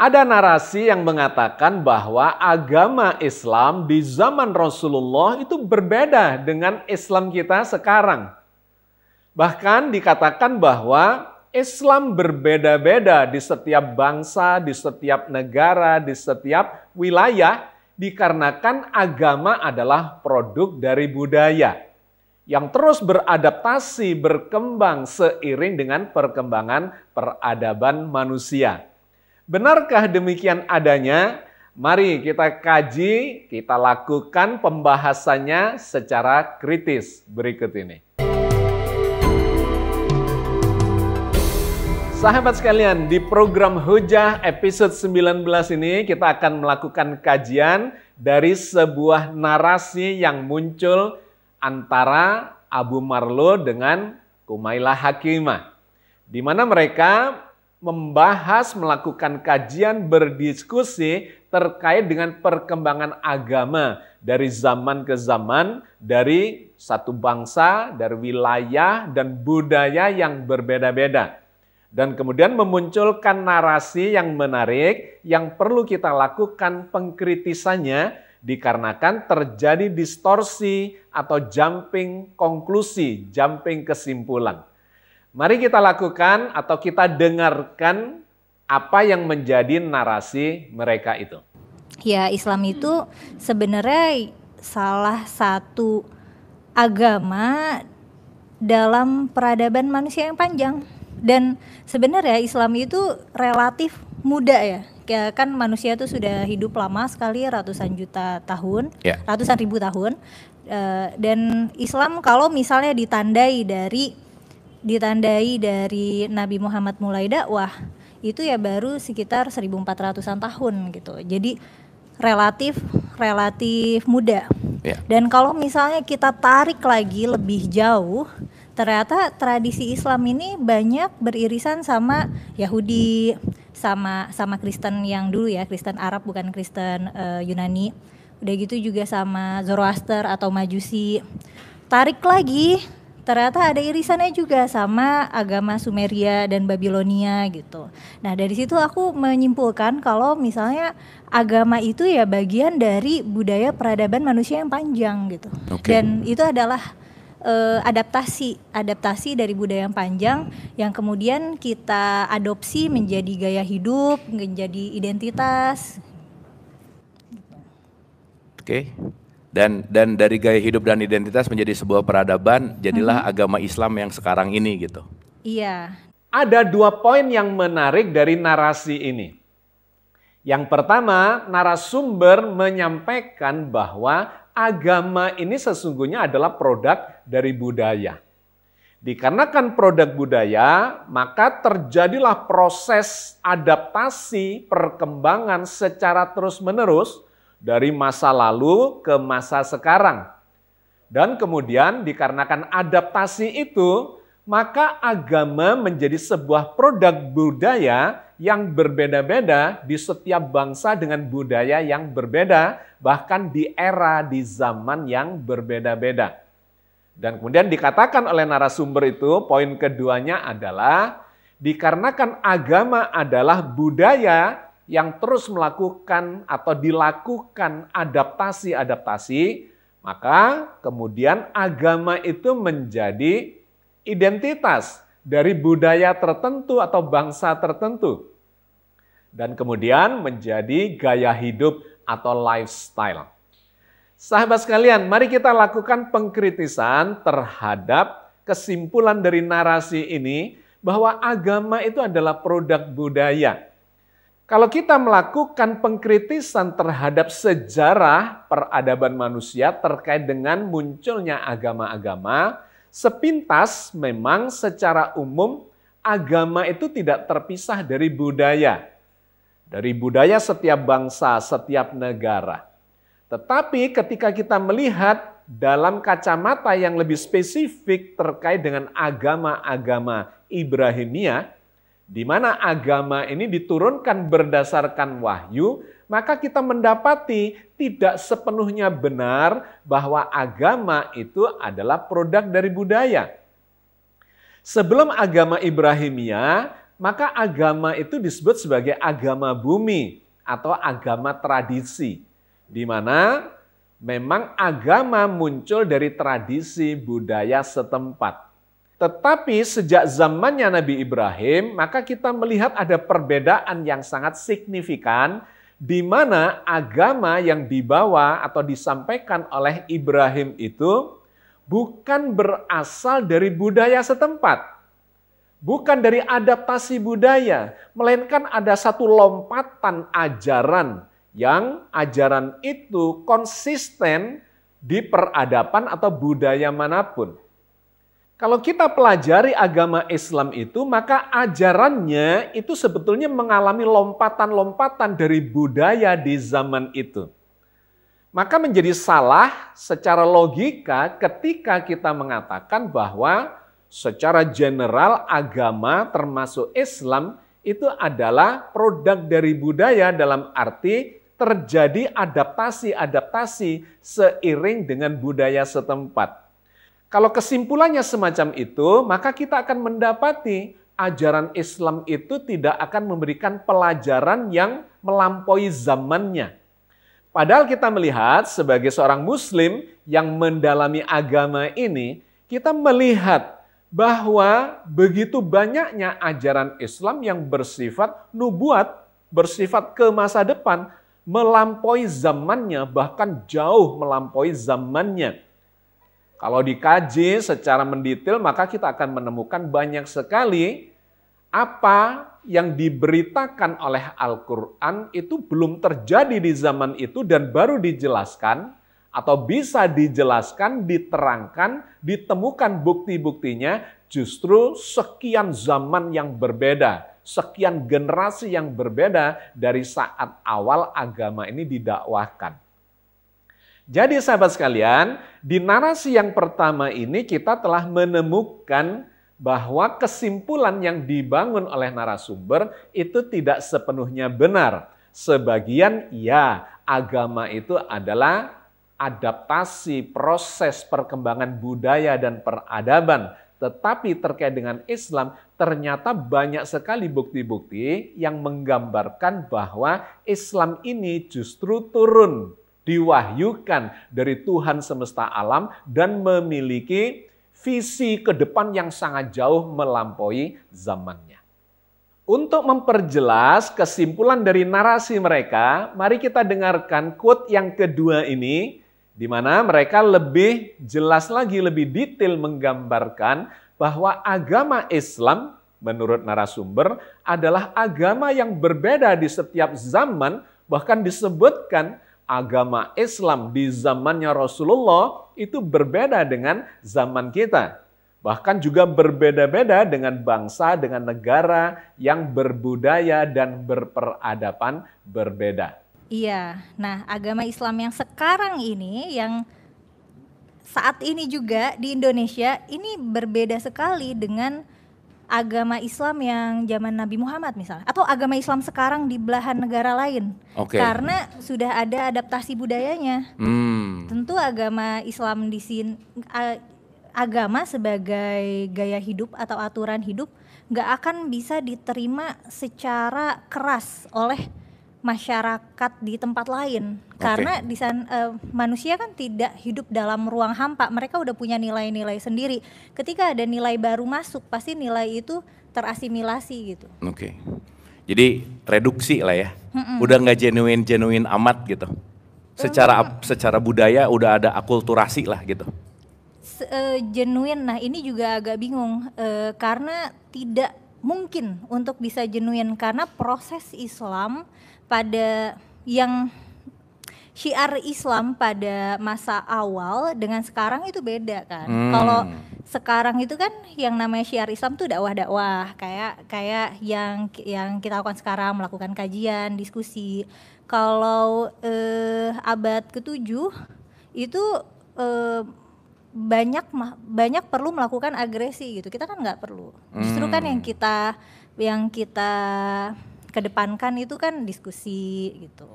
Ada narasi yang mengatakan bahwa agama Islam di zaman Rasulullah itu berbeda dengan Islam kita sekarang. Bahkan dikatakan bahwa Islam berbeda-beda di setiap bangsa, di setiap negara, di setiap wilayah, dikarenakan agama adalah produk dari budaya yang terus beradaptasi, berkembang seiring dengan perkembangan peradaban manusia. Benarkah demikian adanya? Mari kita kaji, kita lakukan pembahasannya secara kritis berikut ini. Sahabat sekalian, di program Hujah episode 19 ini kita akan melakukan kajian dari sebuah narasi yang muncul antara Abu Marlo dengan Kumailah Hakimah, di mana mereka membahas, melakukan kajian, berdiskusi terkait dengan perkembangan agama dari zaman ke zaman, dari satu bangsa, dari wilayah dan budaya yang berbeda-beda. Dan kemudian memunculkan narasi yang menarik yang perlu kita lakukan pengkritisannya dikarenakan terjadi distorsi atau jumping konklusi, jumping kesimpulan. Mari kita lakukan atau kita dengarkan apa yang menjadi narasi mereka itu. Ya, Islam itu sebenarnya salah satu agama dalam peradaban manusia yang panjang. Dan sebenarnya Islam itu relatif muda ya. Kan manusia itu sudah hidup lama sekali, ratusan juta tahun, ratusan ribu tahun. Dan Islam kalau misalnya ditandai dari Nabi Muhammad mulai dakwah itu ya baru sekitar 1400-an tahun gitu. Jadi relatif muda. Dan kalau misalnya kita tarik lagi lebih jauh, ternyata tradisi Islam ini banyak beririsan sama Yahudi, sama Kristen yang dulu ya, Kristen Arab bukan Kristen Yunani. Udah gitu juga sama Zoroaster atau Majusi. Tarik lagi, ternyata ada irisannya juga sama agama Sumeria dan Babilonia gitu. Nah dari situ aku menyimpulkan kalau misalnya agama itu ya bagian dari budaya peradaban manusia yang panjang gitu. Dan itu adalah adaptasi dari budaya yang panjang yang kemudian kita adopsi menjadi gaya hidup, menjadi identitas. Dan dari gaya hidup dan identitas menjadi sebuah peradaban, jadilah agama Islam yang sekarang ini gitu. Iya. Ada 2 poin yang menarik dari narasi ini. Yang pertama, narasumber menyampaikan bahwa agama ini sesungguhnya adalah produk dari budaya. Dikarenakan produk budaya, maka terjadilah proses adaptasi perkembangan secara terus-menerus dari masa lalu ke masa sekarang. Dan kemudian dikarenakan adaptasi itu, maka agama menjadi sebuah produk budaya yang berbeda-beda di setiap bangsa dengan budaya yang berbeda, bahkan di era, di zaman yang berbeda-beda. Dan kemudian dikatakan oleh narasumber itu, poin keduanya adalah dikarenakan agama adalah budaya yang terus melakukan atau dilakukan adaptasi-adaptasi, maka kemudian agama itu menjadi identitas dari budaya tertentu atau bangsa tertentu. Dan kemudian menjadi gaya hidup atau lifestyle. Sahabat sekalian, mari kita lakukan pengkritisan terhadap kesimpulan dari narasi ini bahwa agama itu adalah produk budaya. Kalau kita melakukan pengkritisan terhadap sejarah peradaban manusia terkait dengan munculnya agama-agama, sepintas memang secara umum agama itu tidak terpisah dari budaya. Dari budaya setiap bangsa, setiap negara. Tetapi ketika kita melihat dalam kacamata yang lebih spesifik terkait dengan agama-agama Ibrahimiyah, di mana agama ini diturunkan berdasarkan wahyu, maka kita mendapati tidak sepenuhnya benar bahwa agama itu adalah produk dari budaya. Sebelum agama Ibrahimiyah, maka agama itu disebut sebagai agama bumi atau agama tradisi, di mana memang agama muncul dari tradisi budaya setempat. Tetapi sejak zamannya Nabi Ibrahim, maka kita melihat ada perbedaan yang sangat signifikan, di mana agama yang dibawa atau disampaikan oleh Ibrahim itu bukan berasal dari budaya setempat, bukan dari adaptasi budaya, melainkan ada satu lompatan ajaran yang ajaran itu konsisten di peradaban atau budaya manapun. Kalau kita pelajari agama Islam itu, maka ajarannya itu sebetulnya mengalami lompatan-lompatan dari budaya di zaman itu. Maka menjadi salah secara logika ketika kita mengatakan bahwa secara general agama termasuk Islam itu adalah produk dari budaya dalam arti terjadi adaptasi-adaptasi seiring dengan budaya setempat. Kalau kesimpulannya semacam itu, maka kita akan mendapati ajaran Islam itu tidak akan memberikan pelajaran yang melampaui zamannya. Padahal kita melihat sebagai seorang Muslim yang mendalami agama ini, kita melihat bahwa begitu banyaknya ajaran Islam yang bersifat nubuat, bersifat ke masa depan, melampaui zamannya, bahkan jauh melampaui zamannya. Kalau dikaji secara mendetail, maka kita akan menemukan banyak sekali apa yang diberitakan oleh Al-Quran itu belum terjadi di zaman itu dan baru dijelaskan atau bisa dijelaskan, diterangkan, ditemukan bukti-buktinya justru sekian zaman yang berbeda, sekian generasi yang berbeda dari saat awal agama ini didakwahkan. Jadi sahabat sekalian, di narasi yang pertama ini kita telah menemukan bahwa kesimpulan yang dibangun oleh narasumber itu tidak sepenuhnya benar. Sebagian ya, agama itu adalah adaptasi proses perkembangan budaya dan peradaban. Tetapi terkait dengan Islam, ternyata banyak sekali bukti-bukti yang menggambarkan bahwa Islam ini justru turun, diwahyukan dari Tuhan semesta alam dan memiliki visi ke depan yang sangat jauh melampaui zamannya. Untuk memperjelas kesimpulan dari narasi mereka, mari kita dengarkan quote yang kedua ini, di mana mereka lebih jelas lagi, lebih detail menggambarkan bahwa agama Islam menurut narasumber adalah agama yang berbeda di setiap zaman, bahkan disebutkan agama Islam di zamannya Rasulullah itu berbeda dengan zaman kita. Bahkan juga berbeda-beda dengan bangsa, dengan negara yang berbudaya dan berperadaban berbeda. Iya, nah agama Islam yang sekarang ini, yang saat ini juga di Indonesia, ini berbeda sekali dengan agama Islam yang zaman Nabi Muhammad misalnya, atau agama Islam sekarang di belahan negara lain. Karena sudah ada adaptasi budayanya. Tentu agama Islam di sini, agama sebagai gaya hidup atau aturan hidup nggak akan bisa diterima secara keras oleh masyarakat di tempat lain. Karena di sana manusia kan tidak hidup dalam ruang hampa, mereka udah punya nilai-nilai sendiri. Ketika ada nilai baru masuk, pasti nilai itu terasimilasi gitu. Jadi reduksi lah ya, udah nggak genuine amat gitu. Secara budaya udah ada akulturasi lah gitu. Genuine, nah ini juga agak bingung karena tidak mungkin untuk bisa genuine karena proses Islam pada yang syiar Islam pada masa awal dengan sekarang itu beda kan. Kalau sekarang itu kan yang namanya syiar Islam tuh dakwah-dakwah kayak yang kita lakukan sekarang, melakukan kajian, diskusi. Kalau abad ke-7 itu banyak perlu melakukan agresi gitu. Kita kan nggak perlu. Justru kan yang kita kedepankan itu kan diskusi gitu.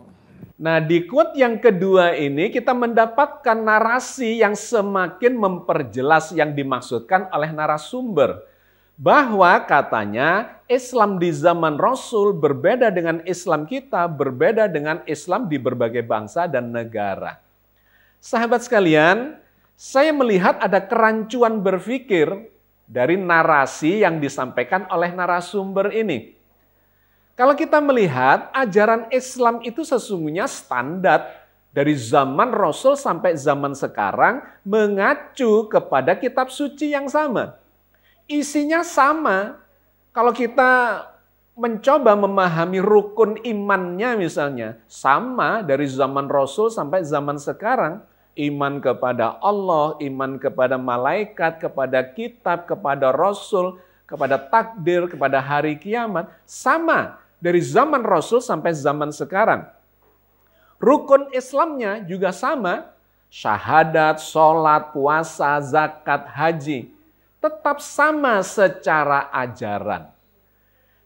Nah, di quote yang kedua ini kita mendapatkan narasi yang semakin memperjelas yang dimaksudkan oleh narasumber. Bahwa katanya Islam di zaman Rasul berbeda dengan Islam kita, berbeda dengan Islam di berbagai bangsa dan negara. Sahabat sekalian, saya melihat ada kerancuan berpikir dari narasi yang disampaikan oleh narasumber ini. Kalau kita melihat ajaran Islam itu sesungguhnya standar dari zaman Rasul sampai zaman sekarang mengacu kepada kitab suci yang sama. Isinya sama. Kalau kita mencoba memahami rukun imannya misalnya, sama dari zaman Rasul sampai zaman sekarang. Iman kepada Allah, iman kepada malaikat, kepada kitab, kepada Rasul, kepada takdir, kepada hari kiamat. Sama dari zaman Rasul sampai zaman sekarang. Rukun Islamnya juga sama. Syahadat, sholat, puasa, zakat, haji. Tetap sama secara ajaran.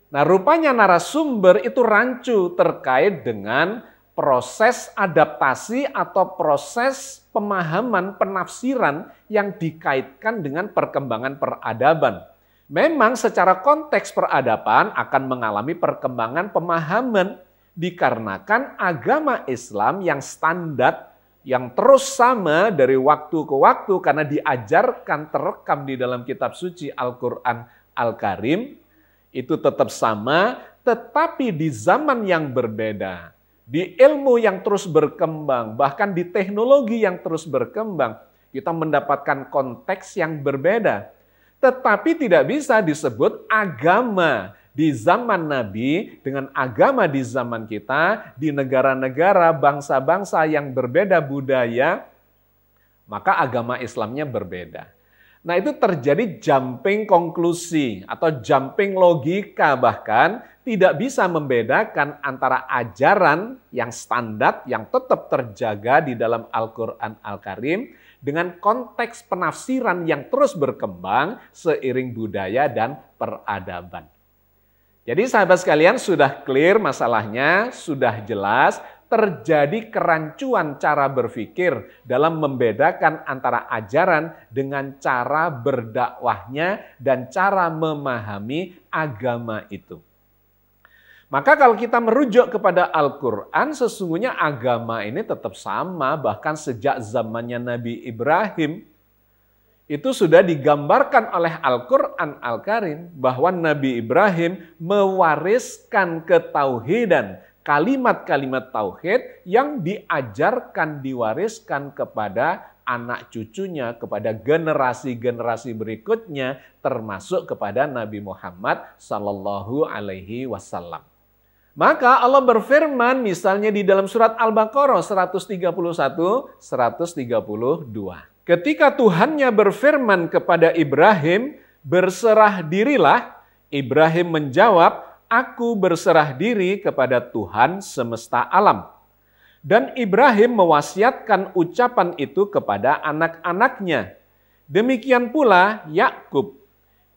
Nah, rupanya narasumber itu rancu terkait dengan proses adaptasi atau proses pemahaman penafsiran yang dikaitkan dengan perkembangan peradaban. Memang secara konteks peradaban akan mengalami perkembangan pemahaman dikarenakan agama Islam yang standar, yang terus sama dari waktu ke waktu karena diajarkan terekam di dalam kitab suci Al-Quran Al-Karim, itu tetap sama, tetapi di zaman yang berbeda, di ilmu yang terus berkembang, bahkan di teknologi yang terus berkembang, kita mendapatkan konteks yang berbeda. Tetapi tidak bisa disebut agama di zaman Nabi dengan agama di zaman kita, di negara-negara, bangsa-bangsa yang berbeda budaya, maka agama Islamnya berbeda. Nah, itu terjadi jumping konklusi atau jumping logika, bahkan tidak bisa membedakan antara ajaran yang standar, yang tetap terjaga di dalam Al-Quran Al-Karim, dengan konteks penafsiran yang terus berkembang seiring budaya dan peradaban. Jadi sahabat sekalian sudah clear masalahnya, sudah jelas, terjadi kerancuan cara berpikir dalam membedakan antara ajaran dengan cara berdakwahnya dan cara memahami agama itu. Maka kalau kita merujuk kepada Al-Quran, sesungguhnya agama ini tetap sama, bahkan sejak zamannya Nabi Ibrahim, itu sudah digambarkan oleh Al-Quran Al-Karim bahwa Nabi Ibrahim mewariskan ketauhidan, kalimat-kalimat tauhid yang diajarkan, diwariskan kepada anak cucunya, kepada generasi-generasi berikutnya, termasuk kepada Nabi Muhammad Sallallahu Alaihi Wasallam. Maka Allah berfirman misalnya di dalam surat Al-Baqarah 131, 132. Ketika Tuhannya berfirman kepada Ibrahim, berserah dirilah, Ibrahim menjawab, aku berserah diri kepada Tuhan semesta alam. Dan Ibrahim mewasiatkan ucapan itu kepada anak-anaknya. Demikian pula Yakub.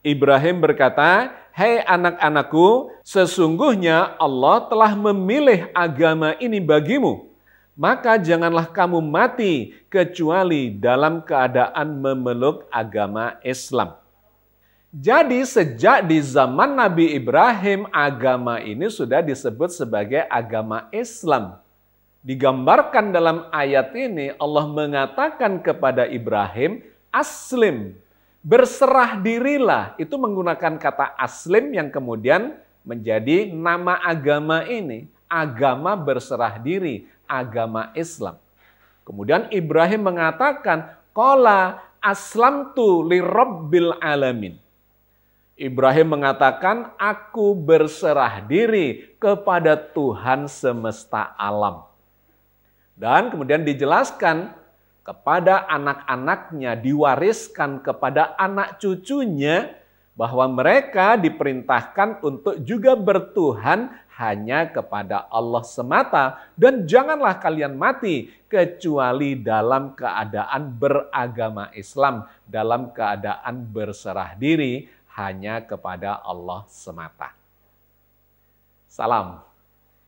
Ibrahim berkata, hei anak-anakku, sesungguhnya Allah telah memilih agama ini bagimu. Maka janganlah kamu mati kecuali dalam keadaan memeluk agama Islam. Jadi sejak di zaman Nabi Ibrahim, agama ini sudah disebut sebagai agama Islam. Digambarkan dalam ayat ini, Allah mengatakan kepada Ibrahim, aslim, berserah dirilah. Itu menggunakan kata aslim yang kemudian menjadi nama agama ini. Agama berserah diri, agama Islam. Kemudian Ibrahim mengatakan, qala aslamtu lirabbil alamin. Ibrahim mengatakan, aku berserah diri kepada Tuhan semesta alam. Dan kemudian dijelaskan kepada anak-anaknya, diwariskan kepada anak cucunya, bahwa mereka diperintahkan untuk juga bertuhan hanya kepada Allah semata. Dan janganlah kalian mati kecuali dalam keadaan beragama Islam, dalam keadaan berserah diri hanya kepada Allah semata. Salam.